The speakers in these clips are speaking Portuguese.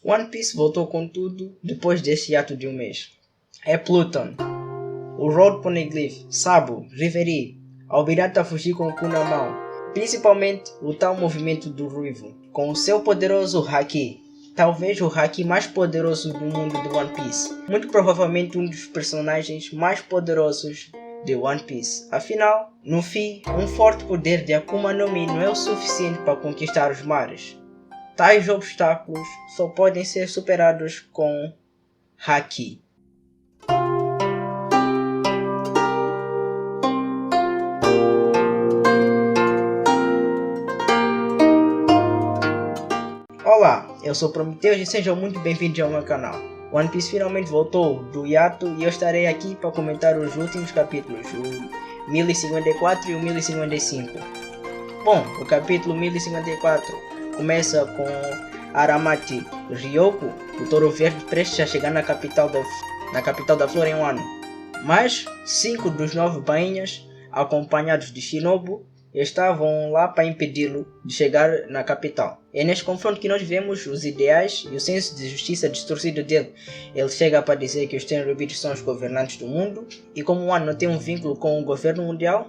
One Piece voltou com tudo depois desse ato de um mês. É Pluton, o Road Poneglyph, Sabo, Reverie, Almirante a fugir com o cu na mão, principalmente o tal movimento do Ruivo, com o seu poderoso Haki, talvez o Haki mais poderoso do mundo de One Piece, muito provavelmente um dos personagens mais poderosos de One Piece. Afinal, no fim, um forte poder de Akuma no Mi não é o suficiente para conquistar os mares. Tais obstáculos só podem ser superados com Haki. Olá, eu sou Prometheus e sejam muito bem-vindos ao meu canal. One Piece finalmente voltou do hiato e eu estarei aqui para comentar os últimos capítulos, o 1054 e o 1055. Bom, o capítulo 1054 começa com Aramaki Ryoko, o Touro Verde, prestes a chegar na capital da flor em um ano. Mas 5 dos 9 bainhas, acompanhados de Shinobu, estavam lá para impedi-lo de chegar na capital. É neste confronto que nós vemos os ideais e o senso de justiça distorcido dele. Ele chega para dizer que os Tenryubito são os governantes do mundo, e como o Wano não tem um vínculo com o governo mundial,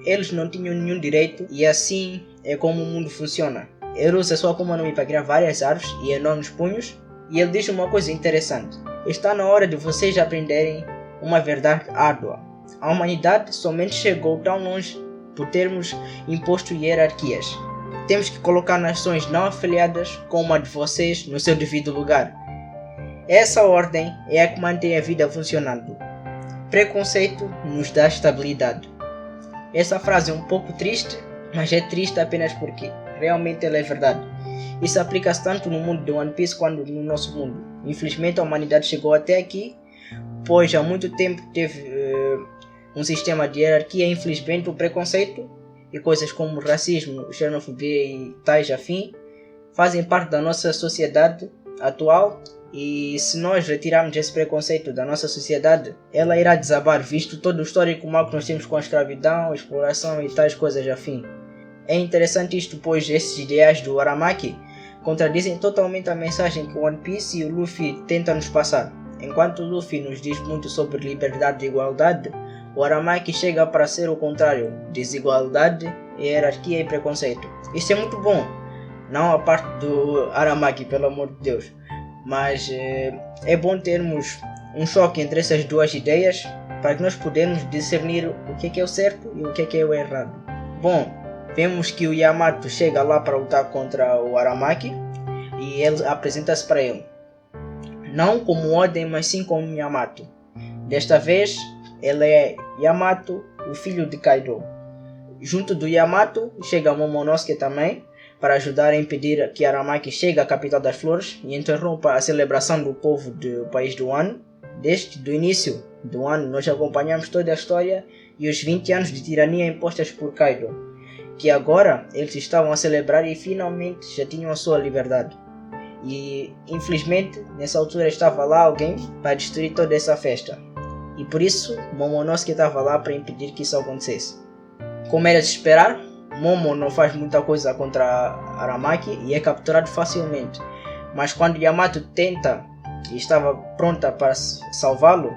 eles não tinham nenhum direito, e assim é como o mundo funciona. Ele usa sua Akuma no Mi para criar várias árvores e enormes punhos, e ele diz uma coisa interessante: está na hora de vocês aprenderem uma verdade árdua. A humanidade somente chegou tão longe por termos imposto hierarquias. Temos que colocar nações não afiliadas como a de vocês no seu devido lugar. Essa ordem é a que mantém a vida funcionando. Preconceito nos dá estabilidade. Essa frase é um pouco triste, mas é triste apenas porque realmente ela é verdade. Isso aplica-se tanto no mundo de One Piece quanto no nosso mundo. Infelizmente a humanidade chegou até aqui, pois há muito tempo teve um sistema de hierarquia. Infelizmente o preconceito e coisas como racismo, xenofobia e tais afim fazem parte da nossa sociedade atual, e se nós retirarmos esse preconceito da nossa sociedade, ela irá desabar, visto todo o histórico mal que nós temos com a escravidão, exploração e tais coisas afim. É interessante isto, pois esses ideais do Aramaki contradizem totalmente a mensagem que o One Piece e o Luffy tentam nos passar. Enquanto o Luffy nos diz muito sobre liberdade e igualdade, o Aramaki chega para ser o contrário: desigualdade, hierarquia e preconceito. Isso é muito bom, não a parte do Aramaki, pelo amor de Deus, mas é bom termos um choque entre essas duas ideias para que nós podemos discernir o que é o certo e o que é o errado. Bom, vemos que o Yamato chega lá para lutar contra o Aramaki e ele apresenta-se para ele, não como Oden, mas sim como Yamato. Desta vez ele é Yamato, o filho de Kaido. Junto do Yamato chega Momonosuke também, para ajudar a impedir que Aramaki chegue à capital das flores e interrompa a celebração do povo do país do Wano. Desde o início do ano nós acompanhamos toda a história e os 20 anos de tirania impostas por Kaido, que agora eles estavam a celebrar e finalmente já tinham a sua liberdade. E infelizmente nessa altura estava lá alguém para destruir toda essa festa, e por isso Momonosuke estava lá para impedir que isso acontecesse. Como era de esperar, Momo não faz muita coisa contra Aramaki e é capturado facilmente, mas quando Yamato tenta e estava pronta para salvá-lo,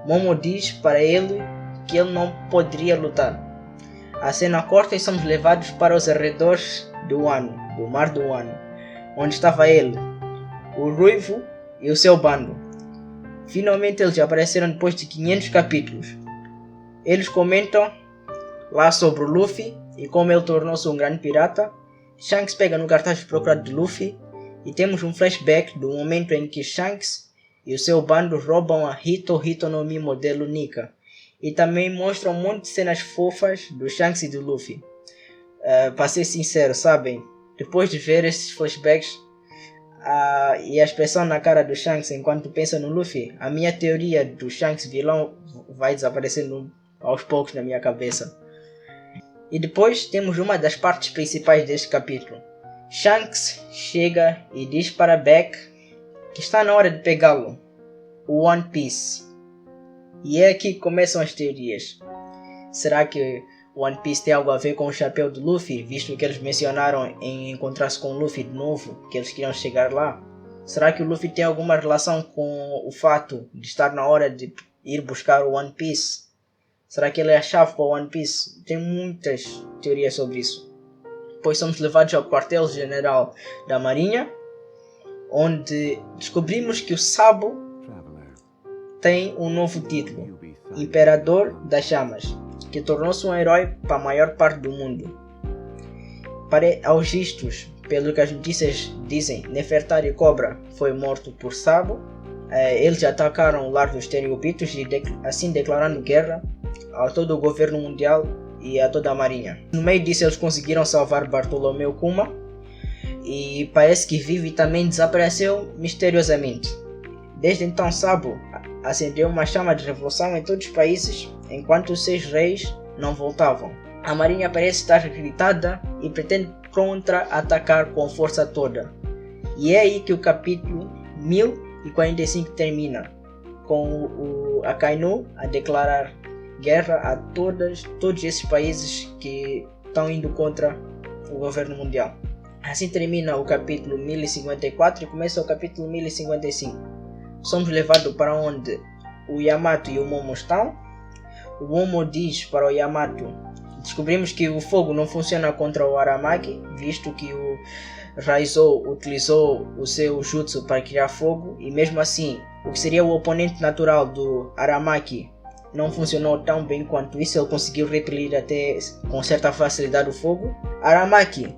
Momo diz para ele que ele não poderia lutar. A cena corta e somos levados para os arredores do Wano, do mar do Wano, onde estava ele, o Ruivo e o seu bando. Finalmente eles apareceram depois de 500 capítulos. Eles comentam lá sobre o Luffy e como ele tornou-se um grande pirata. Shanks pega no cartaz de procurado de Luffy e temos um flashback do momento em que Shanks e o seu bando roubam a Hito no Mi modelo Nika. E também mostra um monte de cenas fofas do Shanks e do Luffy. Para ser sincero, sabem, depois de ver esses flashbacks e a expressão na cara do Shanks enquanto pensa no Luffy, a minha teoria do Shanks vilão vai desaparecendo aos poucos na minha cabeça. E depois temos uma das partes principais deste capítulo. Shanks chega e diz para Beck que está na hora de pegá-lo, o One Piece. E é aqui que começam as teorias. Será que One Piece tem algo a ver com o chapéu do Luffy, visto que eles mencionaram em encontrar-se com o Luffy de novo, que eles queriam chegar lá? Será que o Luffy tem alguma relação com o fato de estar na hora de ir buscar o One Piece? Será que ele é a chave para o One Piece? Tem muitas teorias sobre isso. Depois somos levados ao quartel-general da Marinha, onde descobrimos que o Sabo tem um novo título, Imperador das Chamas, que tornou-se um herói para a maior parte do mundo. Aos vistos, pelo que as notícias dizem, Nefertari Cobra foi morto por Sabo. Eles atacaram o lar dos Tenryubitos e assim declarando guerra a todo o governo mundial e a toda a marinha. No meio disso eles conseguiram salvar Bartolomeu Kuma e parece que Vivi também desapareceu misteriosamente. Desde então Sabo acendeu uma chama de revolução em todos os países enquanto os 6 reis não voltavam. A marinha parece estar irritada e pretende contra-atacar com força toda. E é aí que o capítulo 1045 termina, com o Akainu a declarar guerra a todos esses países que estão indo contra o governo mundial. Assim termina o capítulo 1054 e começa o capítulo 1055. Somos levados para onde o Yamato e o Momo estão. O Momo diz para o Yamato: descobrimos que o fogo não funciona contra o Aramaki, visto que o Raizou utilizou o seu jutsu para criar fogo, e mesmo assim, o que seria o oponente natural do Aramaki não funcionou tão bem quanto isso. Ele conseguiu repelir até com certa facilidade o fogo. Aramaki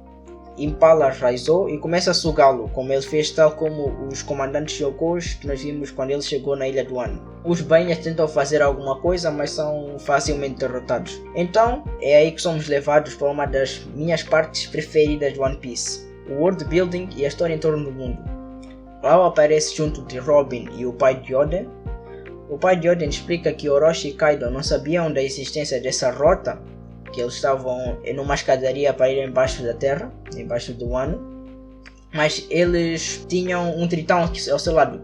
empala Raizou e começa a sugá-lo, como ele fez tal como os comandantes Yokos que nós vimos quando ele chegou na Ilha do Wano. Os Banhas tentam fazer alguma coisa, mas são facilmente derrotados. Então é aí que somos levados para uma das minhas partes preferidas do One Piece, o world building e a história em torno do mundo. Lau aparece junto de Robin e o pai de Oden. O pai de Oden explica que Orochi e Kaido não sabiam da existência dessa rota, que eles estavam em uma escadaria para ir embaixo da terra, embaixo do Wano, mas eles tinham um tritão ao seu lado,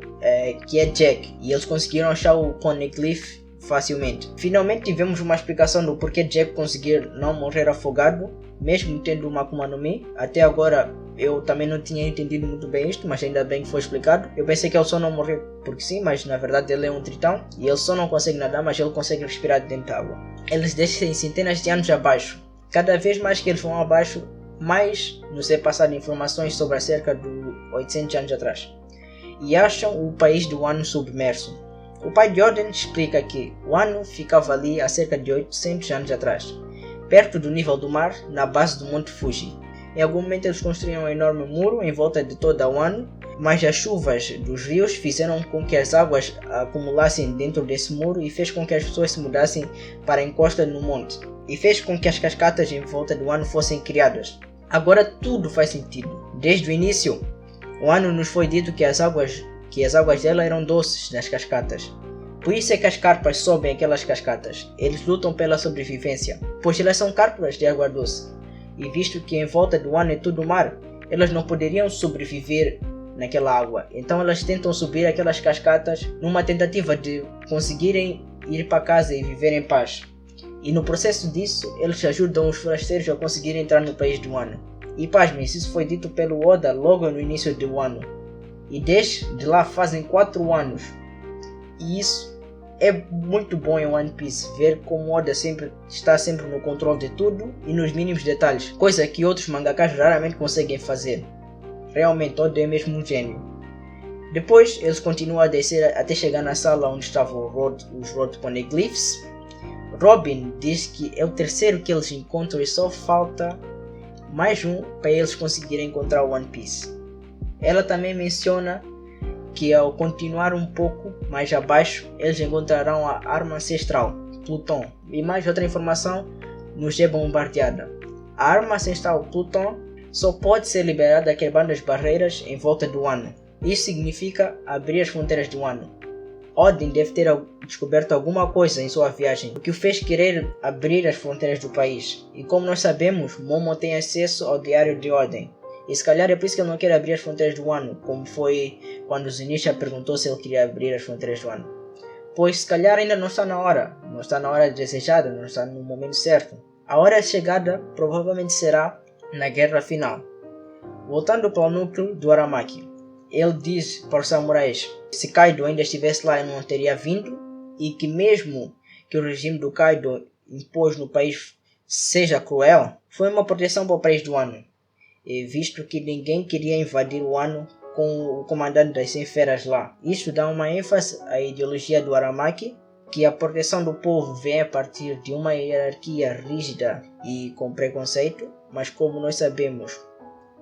que é Jack, e eles conseguiram achar o Poneglyph facilmente. Finalmente tivemos uma explicação do porquê Jack conseguir não morrer afogado, mesmo tendo uma Akuma no Mi. Até agora eu também não tinha entendido muito bem isto, mas ainda bem que foi explicado. Eu pensei que ele só não morreu porque sim, mas na verdade ele é um tritão e ele só não consegue nadar, mas ele consegue respirar dentro da água. Eles descem centenas de anos abaixo. Cada vez mais que eles vão abaixo, mais nos é passado informações sobre acerca de 800 anos atrás. E acham o país do Wano submerso. O pai de Oden explica que Wano ficava ali há cerca de 800 anos atrás, perto do nível do mar, na base do Monte Fuji. Em algum momento eles construíram um enorme muro em volta de toda Wano, mas as chuvas dos rios fizeram com que as águas acumulassem dentro desse muro e fez com que as pessoas se mudassem para a encosta no monte, e fez com que as cascatas em volta do Wano fossem criadas. Agora tudo faz sentido. Desde o início, o Wano nos foi dito que as águas dela eram doces nas cascatas. Por isso é que as carpas sobem aquelas cascatas. Eles lutam pela sobrevivência, pois elas são carpas de água doce. E visto que em volta do Wano é tudo mar, elas não poderiam sobreviver naquela água. Então elas tentam subir aquelas cascatas numa tentativa de conseguirem ir para casa e viver em paz. E no processo disso, eles ajudam os forasteiros a conseguirem entrar no país do Wano. E pasmem, isso foi dito pelo Oda logo no início do Wano. E desde lá fazem 4 anos. E isso é muito bom em One Piece, ver como Oda está sempre no controle de tudo e nos mínimos detalhes, coisa que outros mangakas raramente conseguem fazer. Realmente Oda é mesmo um gênio. Depois eles continuam a descer até chegar na sala onde estavam os Road Poneglyphs. Robin diz que é o terceiro que eles encontram e só falta mais um para eles conseguirem encontrar o One Piece. Ela também menciona que ao continuar um pouco mais abaixo, eles encontrarão a arma ancestral, Pluton, e mais outra informação nos é bombardeada. A arma ancestral Pluton só pode ser liberada quebrando as barreiras em volta do Wano. Isso significa abrir as fronteiras do Wano. Oden deve ter descoberto alguma coisa em sua viagem, o que o fez querer abrir as fronteiras do país. E como nós sabemos, Momo tem acesso ao diário de Oden. E se calhar é por isso que ele não quer abrir as fronteiras do Wano, como foi quando Zunisha perguntou se ele queria abrir as fronteiras do Wano. Pois se calhar ainda não está na hora desejada, não está no momento certo. A hora chegada provavelmente será na guerra final. Voltando para o núcleo do Aramaki. ele diz para os samurais que se Kaido ainda estivesse lá ele não teria vindo, e que mesmo que o regime do Kaido impôs no país seja cruel, foi uma proteção para o país do Wano, visto que ninguém queria invadir o Wano com o comandante das 100 feras lá. Isto dá uma ênfase à ideologia do Aramaki, que a proteção do povo vem a partir de uma hierarquia rígida e com preconceito, mas como nós sabemos,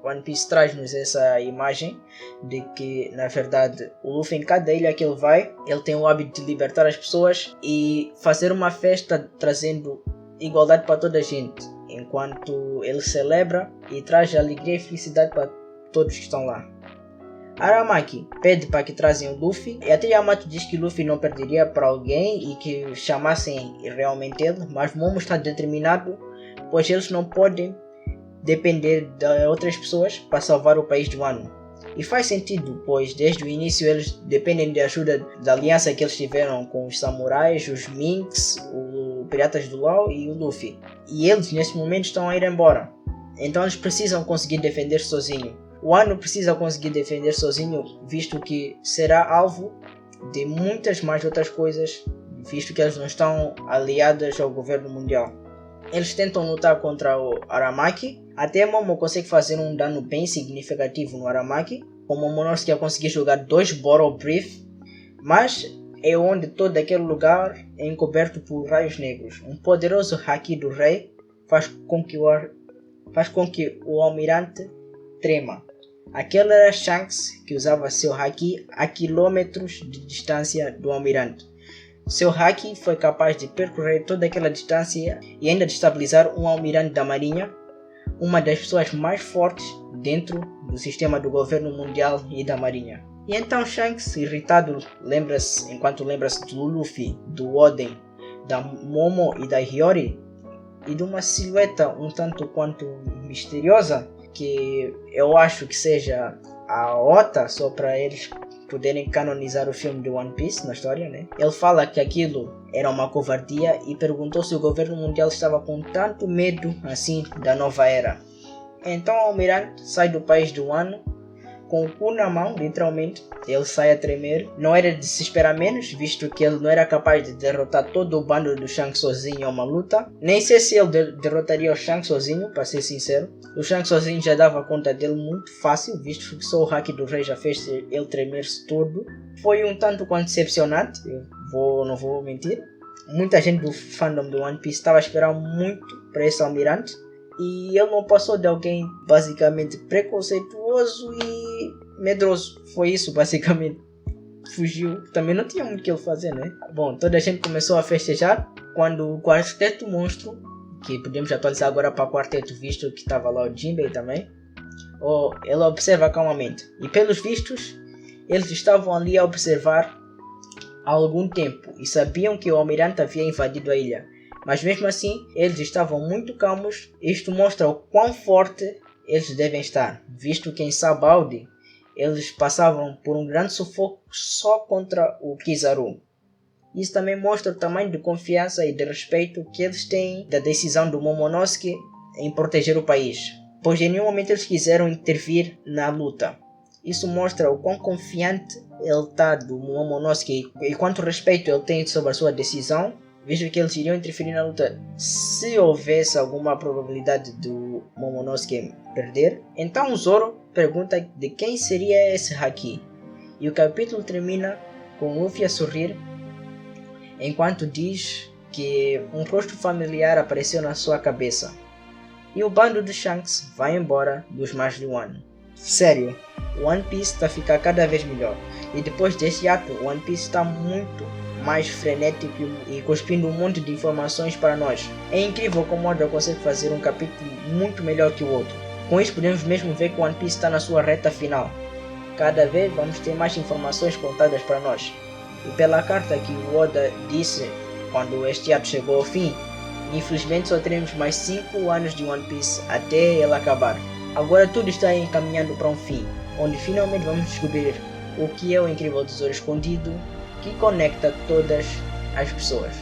One Piece traz-nos essa imagem de que, na verdade, o Luffy em cada ilha que ele vai, ele tem o hábito de libertar as pessoas e fazer uma festa trazendo igualdade para toda a gente, enquanto ele celebra e traz alegria e felicidade para todos que estão lá. Aramaki pede para que trazem o Luffy, e até Yamato diz que Luffy não perderia para alguém e que chamassem realmente ele, mas Momo está determinado, pois eles não podem depender de outras pessoas para salvar o país do Wano. E faz sentido, pois desde o início eles dependem de ajuda da aliança que eles tiveram com os samurais, os Minks, os piratas do Law e o Luffy. E eles neste momento estão a ir embora, então eles precisam conseguir defender sozinho. O Wano precisa conseguir defender sozinho, visto que será alvo de muitas mais outras coisas, visto que eles não estão aliados ao governo mundial. Eles tentam lutar contra o Aramaki, até Momo consegue fazer um dano bem significativo no Aramaki, com Momonosuke a conseguir jogar 2 Bottle Brief, mas é onde todo aquele lugar é encoberto por raios negros. Um poderoso haki do rei faz com que o almirante trema. Aquele era Shanks, que usava seu haki a quilômetros de distância do almirante. Seu haki foi capaz de percorrer toda aquela distância e ainda destabilizar um almirante da marinha, uma das pessoas mais fortes dentro do sistema do governo mundial e da marinha. E então Shanks, irritado, enquanto lembra-se do Luffy, do Oden, da Momo e da Hiyori, e de uma silhueta um tanto quanto misteriosa, que eu acho que seja a Ota, só para eles poderem canonizar o filme de One Piece na história, né? Ele fala que aquilo era uma covardia e perguntou se o governo mundial estava com tanto medo assim da nova era. Então o almirante sai do país do Wano com o cu na mão, literalmente. Ele sai a tremer. Não era de se esperar menos, visto que ele não era capaz de derrotar todo o bando do Shanks sozinho a uma luta. Nem sei se ele derrotaria o Shanks sozinho, para ser sincero. O Shanks sozinho já dava conta dele muito fácil, visto que só o haki do rei já fez ele tremer-se todo. Foi um tanto quanto decepcionante, não vou mentir. Muita gente do fandom do One Piece estava a esperar muito para esse almirante. E ele não passou de alguém basicamente preconceituoso e medroso. Foi isso basicamente. Fugiu. Também não tinha muito o que ele fazer, né? Bom, toda a gente começou a festejar quando o quarteto monstro, que podemos atualizar agora para quarteto, visto que estava lá o Jinbei também, ele observa calmamente. E pelos vistos, eles estavam ali a observar há algum tempo e sabiam que o almirante havia invadido a ilha. Mas mesmo assim, eles estavam muito calmos. Isto mostra o quão forte eles devem estar, visto que em Sabaody eles passavam por um grande sufoco só contra o Kizaru. Isso também mostra o tamanho de confiança e de respeito que eles têm da decisão do Momonosuke em proteger o país, pois em nenhum momento eles quiseram intervir na luta. Isso mostra o quão confiante ele está do Momonosuke e quanto respeito ele tem sobre a sua decisão, visto que eles iriam interferir na luta se houvesse alguma probabilidade do Momonosuke perder. Então o Zoro pergunta de quem seria esse haki, e o capítulo termina com Luffy a sorrir, enquanto diz que um rosto familiar apareceu na sua cabeça, e o bando de Shanks vai embora dos mares de Wano. Sério, One Piece está a ficar cada vez melhor, e depois deste ato, One Piece está muito mais frenético e cuspindo um monte de informações para nós. É incrível como o Oda consegue fazer um capítulo muito melhor que o outro. Com isso podemos mesmo ver que One Piece está na sua reta final. Cada vez vamos ter mais informações contadas para nós. E pela carta que o Oda disse quando este ato chegou ao fim, infelizmente só teremos mais 5 anos de One Piece até ele acabar. Agora tudo está encaminhando para um fim, onde finalmente vamos descobrir o que é o incrível tesouro escondido que conecta todas as pessoas.